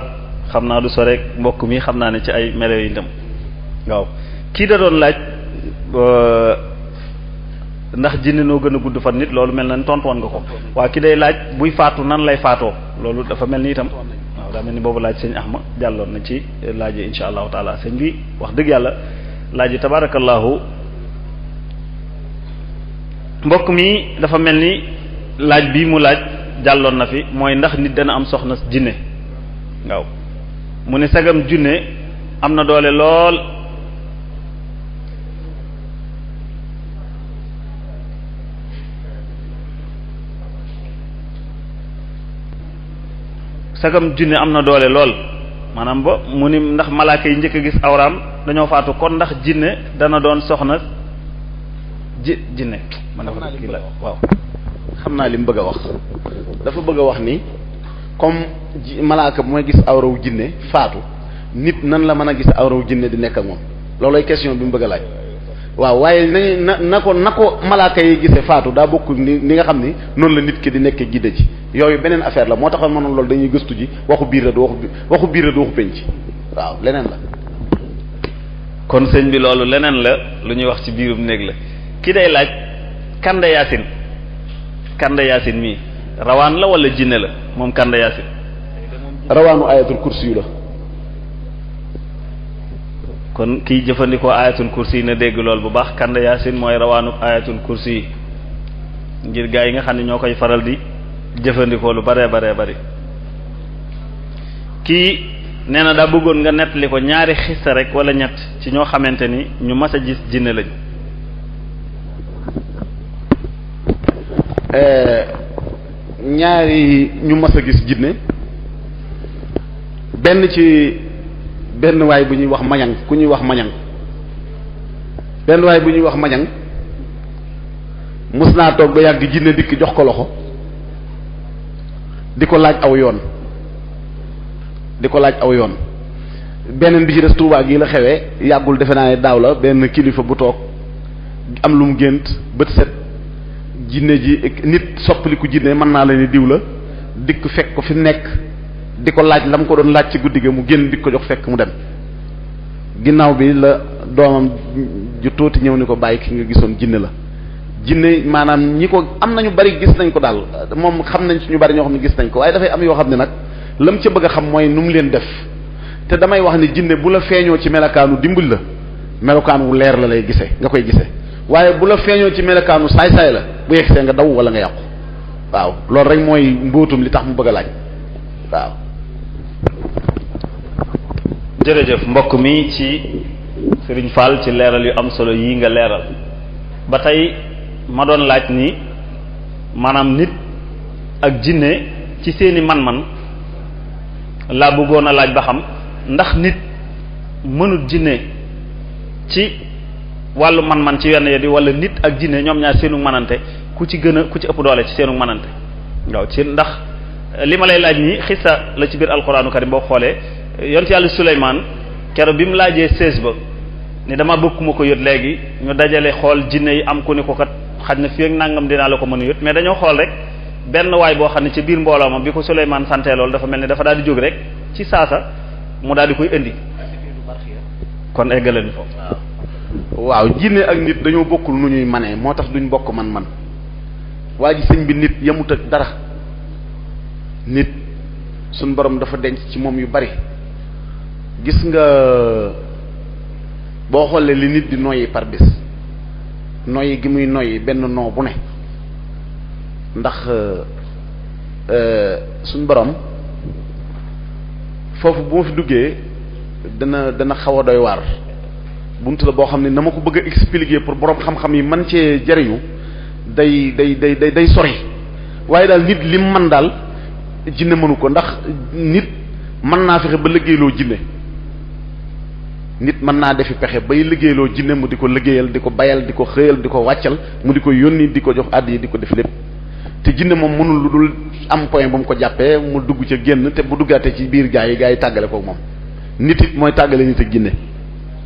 xam naa du so rek mbokk mi xam naa ne ci ay melo yi ndam waaw kii da doon laaj ndax jinne noo gën a gudd fan nit loolu mel na ni tontu woon nga ko waaw ki day laaj buy faatu nan lay faatoo loolu dafa mel ni itam waaw daa mel ni boobu laaj sëñ Ahma jàlloon na ci laaj yi insha allahu taala sëñ bi wax dëgg yàlla laaj yi tabarakallahu mbokk mi dafa mel ni laaj bii mu laaj jàlloon na fi mooy ndax nit dana am soxna jinne waaw mu ne sagam junne am na doole lool sagam junne am na doole lool maanaam ba mu ni ndax malaaka yi njëkk a gis awraam dañoo faatu kon ndax jinne dana doon soxna jinne man dafa kii la waaw xam naa li mu bëgg a wax dafa bëgg a wax ni comme malaaka bu may gis awrawu jinne faatu nit nan la mën a gis awrawu jinne di nekk ak moom loolooy question bi mu bëgg a laaj waaw waaye na ko malaaka yi gisee faatu daa bokk ni nga xam ni noonu la nit ki di nekkee gidde ji yooyu beneen affaire la moo taxoon mënoon loolu dañuy gëstu ji waxu biir la du waxu biir la du waxu penc waaw leneen la. kon sëñ bi loolu leneen la lu ñuy wax ci biirum néeg la ki day laaj Kanda Yaasin mii rawaan la wala jinne la moom Kanda Yaasin. rawaanu ayatul kursi yu la. kon kiy jëfandikoo ayatul kursi yi na dégg lool bu baax Kanda Yaasin mooy rawaanu ayatul kursi yi ngir gaa yi nga xam ne ñoo koy faral di jëfandikoo lu bare bari kii nee na daa bëggoon nga nettali ko ñaari xista rek wala ñett ci ñoo xamante ni ñu mas a gis jinne lañ. ñaari ñu mas a gis jinne benn waay bu ñuy wax mañang ku ñuy wax mañang benn waay bu ñuy wax mañang mus naa toog ba yàgg jinne dikk jox ko loxo di ko laaj aw yoon beneen bi ci des Tuubaa gi la xewee yàggul defe naa ne daaw la benn kilifa bu toog am lu mu gént bët set jinne ji nit soppaliku jinne mën naa la ni diw la dikk fekk ko fi nekk di ko laaj la mu ko doon laaj ci guddi ga mu génn di ko jox fekk mu dem ginnaaw bi la doomam ju tuuti ñëw ni ko bàyyi ki nga gisoon jinne la jinne maanaam ñi ko am nañu bari gis nañ ko daal moom xam nañ ci ñu bari ñoo xam ne gis nañ ko waaye dafay am yoo xam ne nag lam ca bëgg a xam mooy nu mu leen def te damay wax ni jinne bu la feeñoo ci melokaanu dimbal la melokaan wu leer la lay gisee nga koy gisee waaye bu la feeñoo ci melokaanu saay-saay la bu yegsee nga daw wala nga yàqu waaw loolu rek mooy mbóotum li tax mu bëgg a laaj waaw. jërëjëf mbokk mi ci Serigne Fall ci leeral yu am solo yii nga leeral ba tey ma doon laaj ni maanaam nit ak jinne ci seeni man-man laa bëggoon a laaj ba xam ndax nit mënut jinne ci wàllu man-man ci wenn yedi wala nit ak jinne ñoom ñaar seenu manante ku ci ëpp doole ci seenu manante waaw ci ndax li ma lay laaj nii xissa la ci biir alquraanu karim boo xoolee yonent yàlla Suleymaan keroog bi mu laajee sées ba ni dama bëgg ku ma ko yot léegi ñu dajale xool jinne yi am ku ni ko kat xaj na fii ak nangam dinaa la ko mën a yot mais dañoo xool rek benn waay boo xam ne ci biir mbooloo ma bi ko Suleymaan santee loolu dafa mel ni dafa daal di jóg rek ci saasa mu daal di koy indi kon eggale ni foofu. waaw jinne ak nit dañoo bokkul nu ñuy manee moo tax duñ bokk man waa ji sëñ bi nit yemut ak dara nit suñ borom dafa denc ci moom yu bari gis nga boo xoolee li nit di noyyi par bés noyyi gi muy noyyi benn noo bu ne ndax suñ borom foofu bu ma fi duggee dana xaw a doy waar bunt la boo xam ne na ma ko bëgg a expliquer pour borom xam-xam yi man cee jariñu day sori waaye daal nit lim man daal jinne mënu ko ndax nit mën naa fexe ba liggéeyloo jinne nit mën naa defi pexe bay liggéeyloo jinne mu di ko liggéeyal di ko bayal di ko xëyal di ko wàccal mu di ko yónni di ko jox àddi yi di ko def lépp te jinne moom mënul lu dul am point bu mu ko jàppee mu dugg ca génn te bu duggaatee ci biir gaa yi tàggale ko moom nit it mooy tàggale nit ak jinne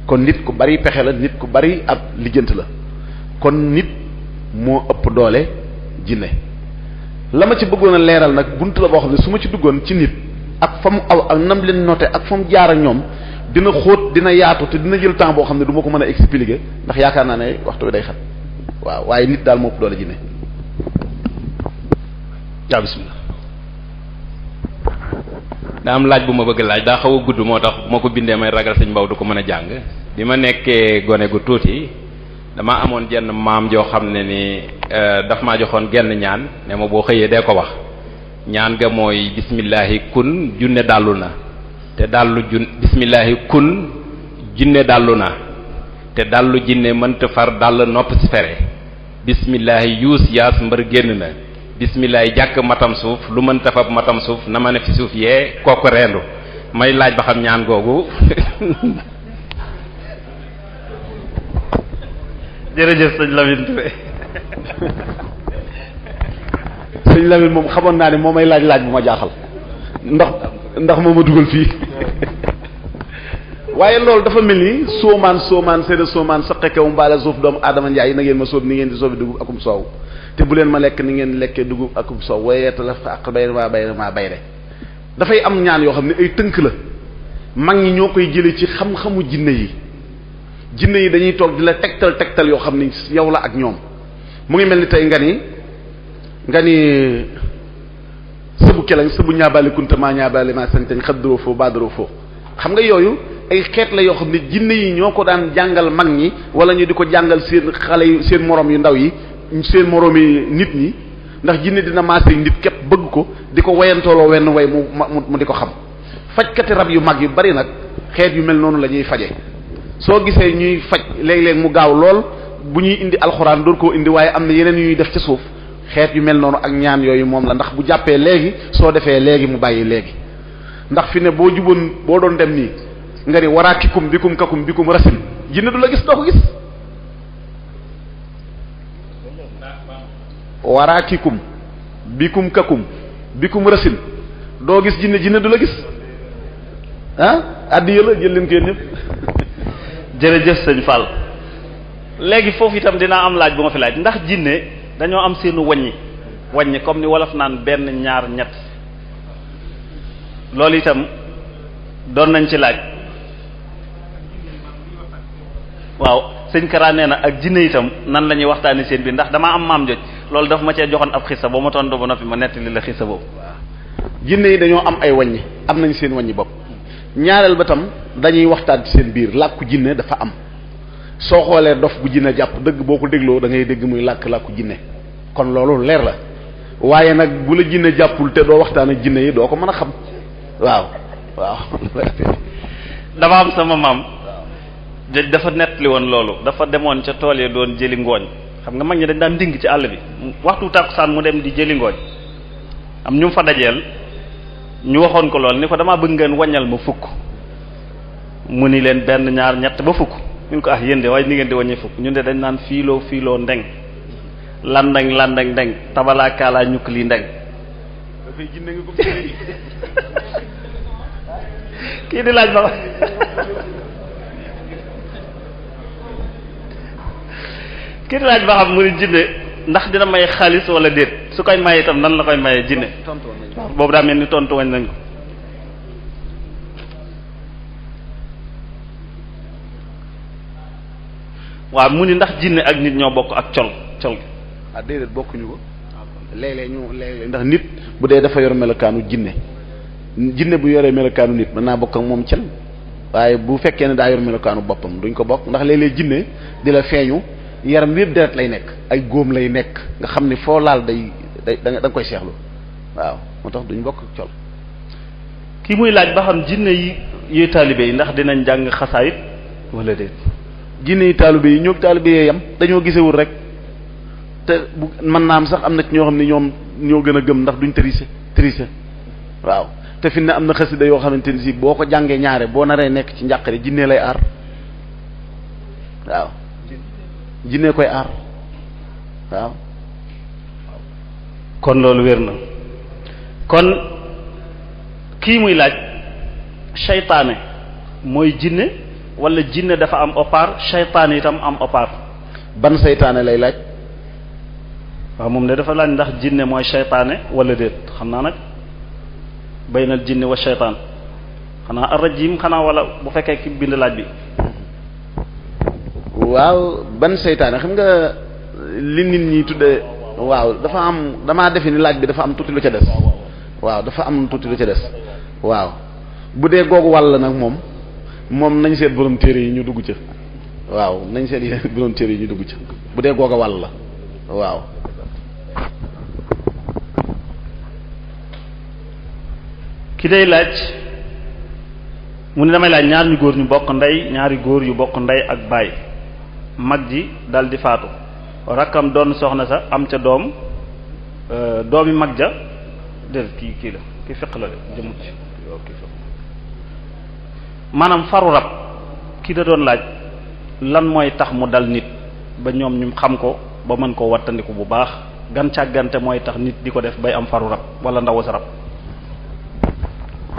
kon nit ku bari pexe la nit ku bari ab lijjant la kon nit moo ëpp doole jinne la ma ci bëggoon a leeral nag bunt la boo xam ne su ma ci duggoon ci nit ak fa mu aw ak nam leen noté ak fa mu jaar ak ñoom dina xóot dina yaatu te dina jël temps boo xam ne du ma ko mën a expliquer ndax yaakaar naa ne waxtu bi day xat waaw waaye nit daal moo ëpp doole jinne yaa bismillah. daa am laaj bu ma bëgg laaj daa xaw a gudd moo tax moo ko bindee may ragal sëñ Mbaw du ko mën a jàng bi ma nekkee gone gu tuuti dama amoon jenn maam joo xam ne ni daf maa joxoon genn ñaan ne ma boo xëyee dee ko wax ñaan ga mooy bismillahi kun junne dallu na te dallu bismillahi kun junne dallu na te dallu jinne mënta far dall nopp si fere bismillahi yuus yaas mbër génn na bismillahi jàkk matam suuf lu mënta fab matam suuf na ma ne fi suuf yee kooku reendu may laaj ba xam ñaan googu jërëjëf sëñ Lamine Touré. sëñ Lamine moom xamoon naa ne moo may laaj bu ma jaaxal ndax moo ma dugal fii waaye loolu dafa mel ni soomaan seede soomaan saqe kaw mbaale suuf doomu aadama njaay na ngeen ma sóob ni ngeen di soobi dugub akum soow te bu leen ma lekk ni ngeen lekkee dugub akum soow wayeeta la fa ak bay maa bayre dafay am ñaan yoo xam ne ay tënk la mag ñi ñoo koy jële ci xam-xamu jinne yi dañuy toog di la tegtal yoo xam ni yow la ak ñoom mu ngi mel ni tey nga ni sëbu kelañ sëbu ñaabaali kunta maa ñaabaali maa santañ xadduroo foo baaduroo foo xam nga yooyu ay xeet la yoo xam ne jinne yi ñoo ko daan jàngal mag ñi wala ñu di ko jàngal seen xale yi seen moroom yu ndaw yi seen moroom yi nit ñi ndax jinne dina maase nit képp bëgg ko di ko wayantooloo wenn way mu di ko xam fajkati rab yu mag yu bari nag xeet yu mel noonu la ñuy faje soo gisee ñuy faj léeg-léeg mu gaaw lool bu ñuy indi alxuraan door koo indi waaye am na yeneen yu ñuy def ci suuf xeet yu mel noonu ak ñaan yooyu moom la ndax bu jàppee léegi soo defee léegi mu bàyyi léegi ndax fi ne boo doon dem nii nga ni waraakikum bikum kakum bikum rasin jinne du la gis doo ko gis waraakikum bikum kakum bikum rasin doo gis jinne du la gis addiya la jël leen ko yéen ñëpp jërëjëf sëñ Fall léegi foofu itam dinaa am laaj bu ma fi laaj ndax jinne dañoo am seenu wàññi comme ni wolof naan benn ñaar ñett loolu itam doon nañ ci laaj waaw sëñ Kara nee na ak jinne itam nan la ñuy waxtaani seen biir ndax damaa am maam joj loolu daf ma cee joxoon ab xisa boo ma tontu ba noppi ma nettali la xisa boobu. jinne yi dañoo am ay wàññi am nañ seen wàññi bopp ñaareel ba tam dañuy waxtaan ci seen biir làkku jinne dafa am soo xoolee dof bu jinne jàpp dëgg boo ko dégloo da ngay dégg muy làkku jinne kon loolu leer la waaye nag bu la jinne jàppul te doo waxtaan ak jinne yi doo ko mën a xam waaw dafa am sama maam dafa nettali woon loolu dafa demoon ca tool ya doon jëli ngooñ xam nga mag ñi dañ daan ding ci àll bi waxtu tàkkusaan mu dem di jëli ngooñ am ñu fa dajeel ñu waxoon ko lool ni ko damaa bëgg ngeen waññal ma fukk mu ni leen benn ñaar ñett ba fukk ñu ko yéen de waaye ni ngeen di wàññi fukk ñun de dañ naan fiiloo ndeng landang ndeng tabalaa kaalaa ñukk lii ndeng dafay jinne nga ko kii di laaj ba kii di laaj ba xam mu ni jinne ndax dina may xaalis wala déet su koy maye itam nan la koy maye jinne boobu daa mel ni tontu wañ nañ ko waaw mu ni ndax jinne ak nit ñoo bokk ak col déedéet bokkuñu ko léeg-léeg ndax nit bu dee dafa yor melokaanu jinne bu yoree melokaanu nit mën naa bokk ak moom cel waaye bu fekkee ne daa yor melokaanu boppam duñ ko bokk ndax léeg-léeg jinne di la feeñu yaram yépp deret lay nekk ay góom lay nekk nga xam ni foo laal day da nga koy seexlu waaw moo tax duñ bokk ak col kii muy laaj ba xam jinne yi taalibe yi ndax dinañ jàng xasaayit wala déet jinne yi taalibe yi ñoo taalibe yee yam dañoo gisewul rek te bu mën naa am sax am na ci ñoo xam ne ñoom ñoo gën a gëm ndax duñ tricher waaw te fi ne am na xasida yoo xamante ni si boo ko jàngee ñaare boo naree nekk ci njàqare jinne lay aar waaw jinne koy aar waaw kon loolu wér na kon kii muy laaj seytaane mooy jinne wala jinne dafa am opaar seytaane itam am opaar ban seytaane lay laaj waaw moom de dafa laaj ndax jinne mooy seytaane wala déet xam naa nag baynal jinne wa seytaan xanaa arrajim xanaa wala bu fekkee ki bind laaj bi waaw ban seytaane xam nga li nit ñi tudde waaw dafa am damaa defe ni laaj bi dafa am tuuti lu ca des waaw dafa am tuuti lu ca des waaw bu dee googu wàll nag moom nañ seet borom téere yi ñu dugg ca waaw nañ seet yi borom téere yi ñu dugg ca bu dee googu wàll la waaw ki day laaj mu ne damay laaj ñaar ñu góor ñu bokk ndey ñaari góor yu bokk ndey ak baay mag ji dal di faatu rakkam doon soxna sa am ca doom doomi mag ja kii la ki fiq la de jëmut ci maanaam faru rab ki da doon laaj lan mooy tax mu dal nit ba ñoom ñu xam ko ba mën koo wattandiku bu baax gan càggante mooy tax nit di ko def bay am faru rab wala ndaw sa rab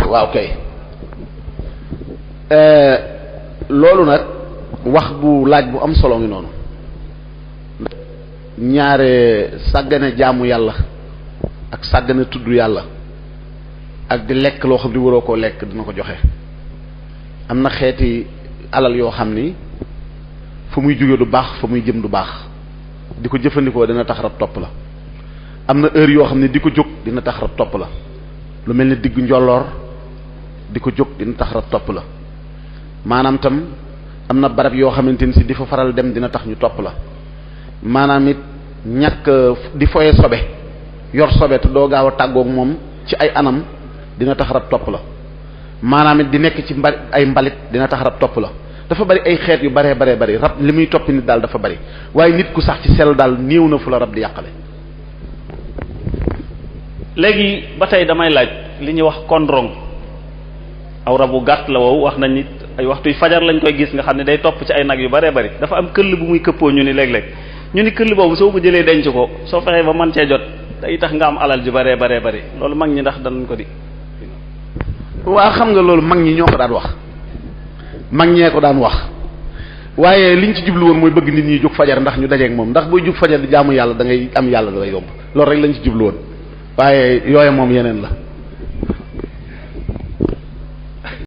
waaw kay loolu nag wax bu laaj bu am solo ngi noonu ñaare sàggane jaamu yàlla ak sàggane tudd yàlla ak di lekk loo xam ne waroo koo lekk dina ko joxe am na xeeti alal yoo xam ni fa muy jóge du baax fa muy jëm du baax di ko jëfandikoo dina tax rab topp la am na heure yoo xam ne di ko jóg dina tax rab topp la lu mel ni diggu njolloor di ko jóg dina tax rab topp la maanaam tam am na barab yoo xamante ni si di fa faral dem dina tax ñu topp la maanaam it ñàkk di foye sobe yor sobe te doo gaaw a tàggoog moom ci ay anam dina tax rab topp la maanaam it di nekk ci ay mbalit dina tax rab topp la dafa bari ay xeet yu baree bari rab li muy toppi nit daal dafa bari waaye nit ku sax ci sel daal néew na fu la rab di yàqale. léegi ba tey damay laaj li ñuy wax kondrong aw rabu gàtt la wow wax nañ nit ay waxtuy fajar lañ koy gis nga xam ne day topp ci ay nag yu baree bari dafa am këll bu muy këppoo ñu ni léeg-léeg ñu ni këll boobu soo ko jëlee denc ko soo fexee ba mën cee jot day tax nga am alal ju baree bari loolu mag ñi ndax danañ ko di. waa xam nga loolu mag ñi ñoo ko daan wax mag ñee ko daan wax waaye liñ ci jublu woon mooy bëgg nit ñi jóg fajar ndax ñu dajeek moom ndax booy jóg fajar di jaamu yàlla da ngay am yàlla da lay yomb loolu rek lañ ci jublu woon waaye yooye moom yeneen la